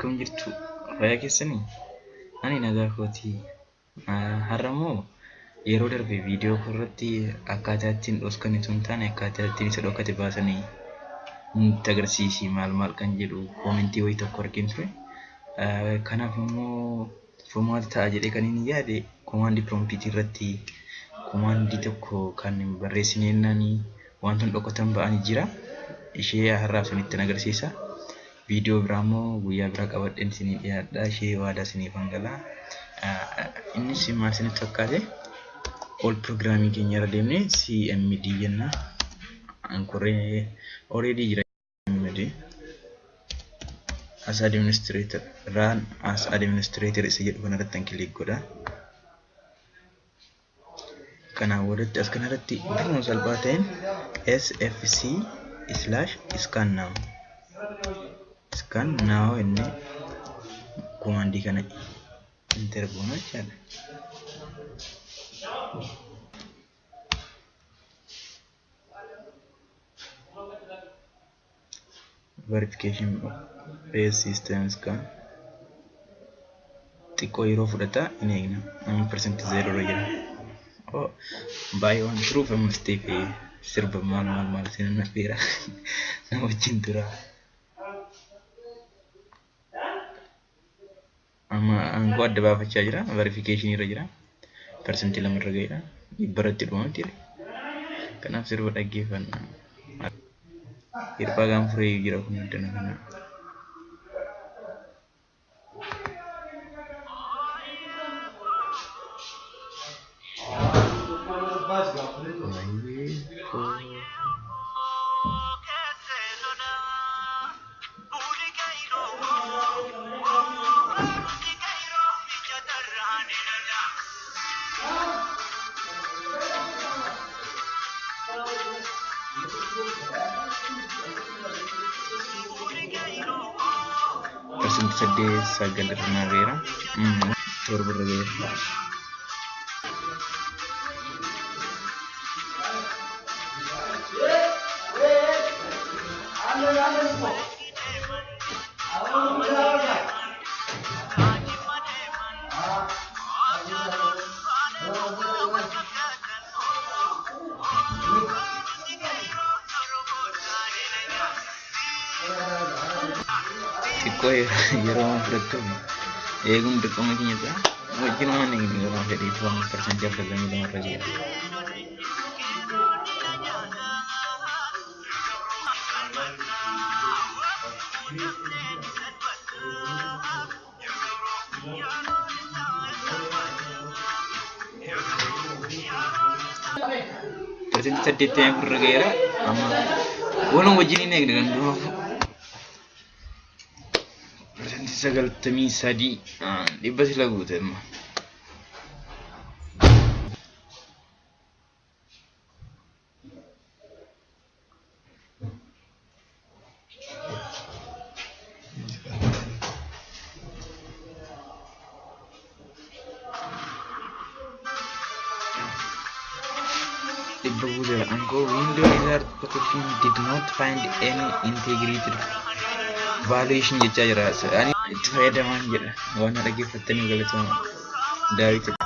Akkam jirtu fayyaa keessanii? Ani nagaa kooti. Har'ammoo yeroo darbe viidiyoo irratti akkaataa ittiin dhoksan osoo hin taane akkaataa ittiin isa dhokate baasanii nutti agarsiisi maal kan jedhu koomentii wayii tokko argin ture. Kanaaf immoo furmaata ta'a jedhee kan inni yaade komaandii piroomptii irratti komaandii tokko kan barreessineennaani wantoonni dhokatan ba'anii jira. Ishee har'aaf isinitti agarsiisa. Video biraammoo guyyaa biraa qabadheen isinii dhiyaadha. Ishee waadaa isiniif hangalaa. Innis maal isinitti fakkaate? All programming keenya irra deemnee CMD jenna. Ankoree already jira CMD. As administrator, run as administrator isa jedhu kanarratti click godha. Kana walitti as kanarratti bifa salphaa ta'een sfc/scan now. Scan now inni command kana enter goona jechuudha. Verification base system scan xiqqoo yeroo fudhata hin eegna. 0% irra jira. Oh, by one proof a mistake sirba maal sin nafira na wajjin tura. Amma angoo adda baafachaa jira. Verification irra jira. Percentii lama irra gaheera. Dhibbarratti dhumaatti jira. Kanaaf sirba dhaggeeffanna. Hirphaa gaanfuree jira kun addana kana. Persentasenya sagal Navera, berbeda. Koi yeroo fudhattu eeguun dirqama keenya ta'a. Wajjin waan inni yeroo fedhii 1% argamanii irra jira. Persentasenya 8 yang bergerak, amma walau wajjin ini dengan dua. Sagaltamii sadii dhibba sila guute amma. Dhibba guuteera. Angoo window wizard protection did not find any integrated valuation jechaa jira. Itti fayyadamaan jedha. Waan dhaggeeffattanii galatooma. Daawit